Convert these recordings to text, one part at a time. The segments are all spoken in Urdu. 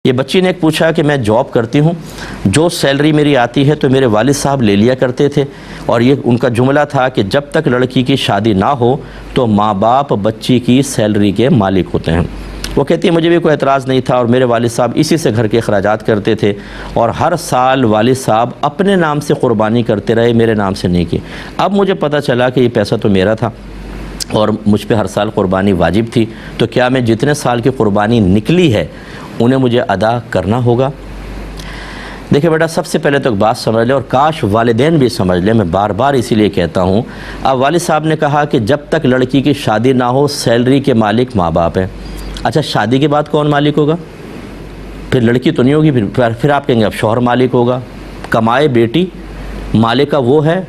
یہ بچی نے ایک پوچھا کہ میں جاب کرتی ہوں، جو سیلری میری آتی ہے تو میرے والد صاحب لے لیا کرتے تھے، اور یہ ان کا جملہ تھا کہ جب تک لڑکی کی شادی نہ ہو تو ماں باپ بچی کی سیلری کے مالک ہوتے ہیں۔ وہ کہتی ہے مجھے بھی کوئی اعتراض نہیں تھا، اور میرے والد صاحب اسی سے گھر کے اخراجات کرتے تھے، اور ہر سال والد صاحب اپنے نام سے قربانی کرتے رہے، میرے نام سے نہیں کی۔ اب مجھے پتہ چلا کہ یہ پیسہ تو میرا تھا اور مجھ پہ ہر سال قربانی واجب تھی، تو کیا میں جتنے سال کی قربانی نکلی ہے انہیں مجھے ادا کرنا ہوگا؟ دیکھیں بیٹا، سب سے پہلے تو ایک بات سمجھ لیں، اور کاش والدین بھی سمجھ لیں، میں بار بار اسی لیے کہتا ہوں۔ اب والد صاحب نے کہا کہ جب تک لڑکی کی شادی نہ ہو سیلری کے مالک ماں باپ ہیں۔ اچھا، شادی کے بعد کون مالک ہوگا؟ پھر لڑکی تو نہیں ہوگی، پھر آپ کہیں گے اب شوہر مالک ہوگا۔ کمائے بیٹی، مالکہ وہ ہے،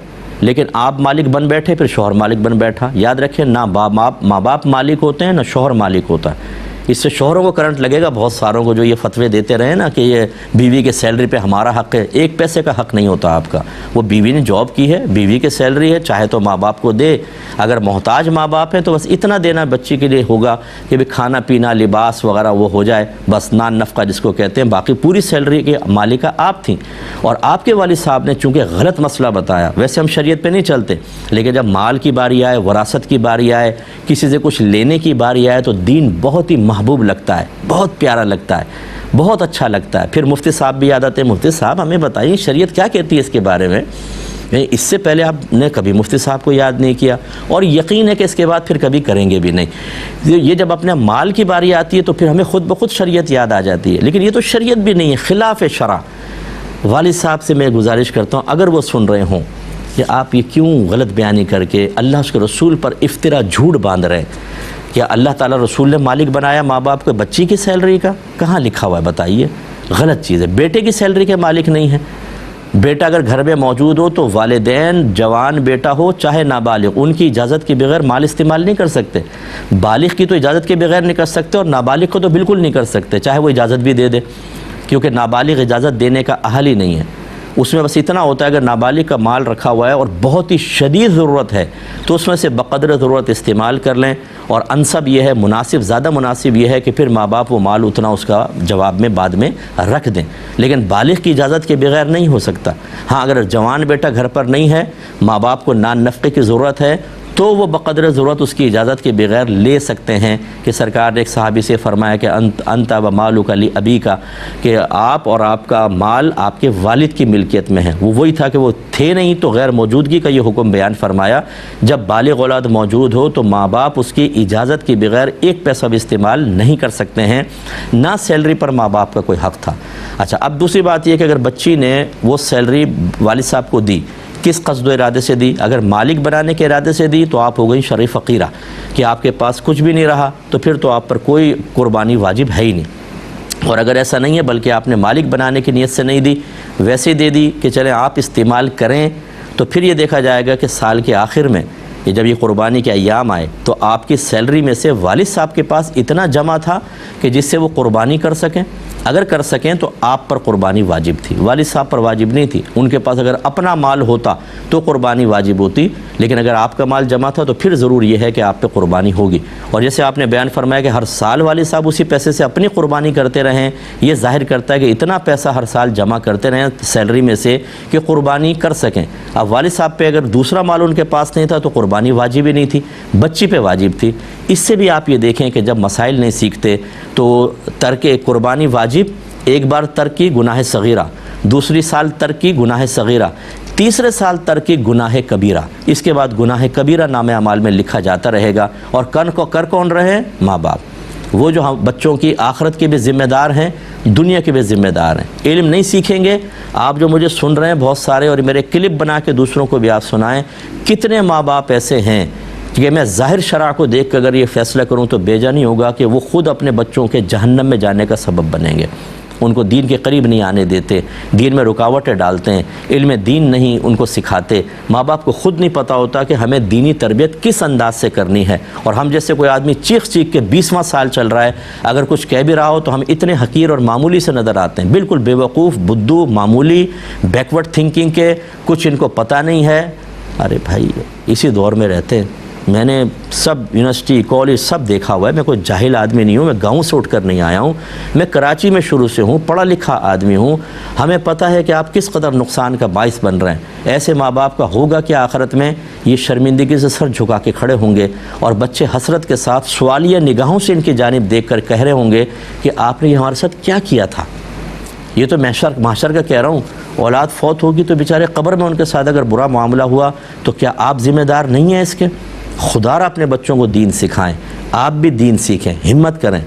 لیکن آپ مالک بن بیٹھے، پھر شوہر مالک بن بیٹھا۔ یاد رکھیں، نہ ماں باپ مالک ہوتے ہیں، نہ شوہر مالک ہوتا ہے۔ اس سے شوہروں کو کرنٹ لگے گا، بہت ساروں کو جو یہ فتوے دیتے رہے نا کہ یہ بیوی کے سیلری پہ ہمارا حق ہے۔ ایک پیسے کا حق نہیں ہوتا آپ کا، وہ بیوی نے جاب کی ہے، بیوی کی سیلری ہے، چاہے تو ماں باپ کو دے، اگر محتاج ماں باپ ہیں تو بس اتنا دینا بچی کے لیے ہوگا کہ بھی کھانا پینا لباس وغیرہ وہ ہو جائے، بس نان نفقہ جس کو کہتے ہیں، باقی پوری سیلری کے مالکہ آپ تھیں۔ اور آپ کے والد صاحب نے چونکہ غلط مسئلہ بتایا، ویسے ہم شریعت پہ نہیں چلتے، لیکن جب مال کی باری آئے، وراثت کی باری آئے، کسی سے کچھ لینے کی باری آئے، تو دین بہت ہی محبوب لگتا ہے، بہت پیارا لگتا ہے، بہت اچھا لگتا ہے۔ پھر مفتی صاحب بھی یاد آتے ہیں، مفتی صاحب ہمیں بتائیے شریعت کیا کہتی ہے اس کے بارے میں۔ اس سے پہلے آپ نے کبھی مفتی صاحب کو یاد نہیں کیا، اور یقین ہے کہ اس کے بعد پھر کبھی کریں گے بھی نہیں۔ یہ جب اپنے مال کی باری آتی ہے تو پھر ہمیں خود بخود شریعت یاد آ جاتی ہے، لیکن یہ تو شریعت بھی نہیں ہے، خلاف شرع۔ والد صاحب سے میں گزارش کرتا ہوں، اگر وہ سن رہے ہوں کہ آپ یہ کیوں غلط بیانی کر کے اللہ اس کے رسول پر افطرا جھوٹ باندھ رہے ہیں، کیا اللہ تعالیٰ رسول نے مالک بنایا ماں باپ کو بچی کی سیلری کا؟ کہاں لکھا ہوا ہے بتائیے؟ غلط چیز ہے۔ بیٹے کی سیلری کے مالک نہیں ہے۔ بیٹا اگر گھر میں موجود ہو تو والدین، جوان بیٹا ہو چاہے نابالغ، ان کی اجازت کے بغیر مال استعمال نہیں کر سکتے۔ بالغ کی تو اجازت کے بغیر نہیں کر سکتے، اور نابالغ کو تو بالکل نہیں کر سکتے، چاہے وہ اجازت بھی دے دے، کیونکہ نابالغ اجازت دینے کا اہل ہی نہیں ہے۔ اس میں بس اتنا ہوتا ہے اگر نابالغ کا مال رکھا ہوا ہے اور بہت ہی شدید ضرورت ہے تو اس میں سے بقدر ضرورت استعمال کر لیں، اور انسب یہ ہے، مناسب، زیادہ مناسب یہ ہے کہ پھر ماں باپ وہ مال اتنا اس کا جواب میں بعد میں رکھ دیں، لیکن بالغ کی اجازت کے بغیر نہیں ہو سکتا۔ ہاں، اگر جوان بیٹا گھر پر نہیں ہے، ماں باپ کو نان نفقے کی ضرورت ہے، تو وہ بقدر ضرورت اس کی اجازت کے بغیر لے سکتے ہیں، کہ سرکار نے ایک صحابی سے فرمایا کہ انت و مالک لابی کا، کہ آپ اور آپ کا مال آپ کے والد کی ملکیت میں ہے۔ وہ وہی تھا کہ وہ تھے نہیں تو غیر موجودگی کا یہ حکم بیان فرمایا۔ جب بالغ اولاد موجود ہو تو ماں باپ اس کی اجازت کے بغیر ایک پیسہ بھی استعمال نہیں کر سکتے ہیں، نہ سیلری پر ماں باپ کا کوئی حق تھا۔ اچھا، اب دوسری بات یہ کہ اگر بچی نے وہ سیلری والد صاحب کو دی، کس قصد و ارادے سے دی؟ اگر مالک بنانے کے ارادے سے دی تو آپ ہو گئی شرعی فقیرہ، کہ آپ کے پاس کچھ بھی نہیں رہا تو پھر تو آپ پر کوئی قربانی واجب ہے ہی نہیں۔ اور اگر ایسا نہیں ہے بلکہ آپ نے مالک بنانے کی نیت سے نہیں دی، ویسے دے دی کہ چلیں آپ استعمال کریں، تو پھر یہ دیکھا جائے گا کہ سال کے آخر میں جب یہ قربانی کے ایام آئے تو آپ کی سیلری میں سے والد صاحب کے پاس اتنا جمع تھا کہ جس سے وہ قربانی کر سکیں۔ اگر کر سکیں تو آپ پر قربانی واجب تھی، والد صاحب پر واجب نہیں تھی۔ ان کے پاس اگر اپنا مال ہوتا تو قربانی واجب ہوتی، لیکن اگر آپ کا مال جمع تھا تو پھر ضرور یہ ہے کہ آپ پہ قربانی ہوگی۔ اور جیسے آپ نے بیان فرمایا کہ ہر سال والد صاحب اسی پیسے سے اپنی قربانی کرتے رہیں، یہ ظاہر کرتا ہے کہ اتنا پیسہ ہر سال جمع کرتے رہیں سیلری میں سے کہ قربانی کر سکیں۔ اب والد صاحب پہ اگر دوسرا مال ان کے پاس نہیں تھا تو قربانی واجب ہی نہیں تھی، بچی پہ واجب تھی۔ اس سے بھی آپ یہ دیکھیں کہ جب مسائل نہیں سیکھتے تو ترک قربانی واجب، ایک بار ترک کی گناہ صغیرہ، دوسری سال ترک کی گناہ صغیرہ، تیسرے سال ترک کی گناہ کبیرہ، اس کے بعد گناہ کبیرہ نام اعمال میں لکھا جاتا رہے گا۔ اور کر کون رہے؟ ماں باپ، وہ جو ہم بچوں کی آخرت کے بھی ذمہ دار ہیں، دنیا کے بھی ذمہ دار ہیں۔ علم نہیں سیکھیں گے آپ جو مجھے سن رہے ہیں بہت سارے، اور میرے کلپ بنا کے دوسروں کو بھی آپ سنائیں، کتنے ماں باپ ایسے ہیں کہ میں ظاہر شرع کو دیکھ کر اگر یہ فیصلہ کروں تو بیجا نہیں ہوگا کہ وہ خود اپنے بچوں کے جہنم میں جانے کا سبب بنیں گے۔ ان کو دین کے قریب نہیں آنے دیتے، دین میں رکاوٹیں ڈالتے ہیں، علم دین نہیں ان کو سکھاتے۔ ماں باپ کو خود نہیں پتہ ہوتا کہ ہمیں دینی تربیت کس انداز سے کرنی ہے، اور ہم جیسے کوئی آدمی چیخ کے 20واں سال چل رہا ہے، اگر کچھ کہہ بھی رہا ہو تو ہم اتنے حقیر اور معمولی سے نظر آتے ہیں، بالکل بے وقوف، بدو، معمولی، بیکورڈ تھنکنگ کے، کچھ ان کو پتہ نہیں ہے۔ ارے بھائی، اسی دور میں رہتے ہیں میں نے سب یونیورسٹی کالج سب دیکھا ہوا ہے، میں کوئی جاہل آدمی نہیں ہوں، میں گاؤں سے اٹھ کر نہیں آیا ہوں، میں کراچی میں شروع سے ہوں، پڑھا لکھا آدمی ہوں، ہمیں پتہ ہے کہ آپ کس قدر نقصان کا باعث بن رہے ہیں۔ ایسے ماں باپ کا ہوگا کہ آخرت میں یہ شرمندگی سے سر جھکا کے کھڑے ہوں گے اور بچے حسرت کے ساتھ سوالیہ نگاہوں سے ان کی جانب دیکھ کر کہہ رہے ہوں گے کہ آپ نے یہ ہمارے ساتھ کیا کیا تھا۔ یہ تو محشر کا کہہ رہا ہوں، اولاد فوت ہوگی تو بیچارے قبر میں ان کے ساتھ اگر برا معاملہ ہوا تو کیا آپ ذمہ دار نہیں ہیں اس کے؟ خدا را اپنے بچوں کو دین سکھائیں، آپ بھی دین سیکھیں، ہمت کریں۔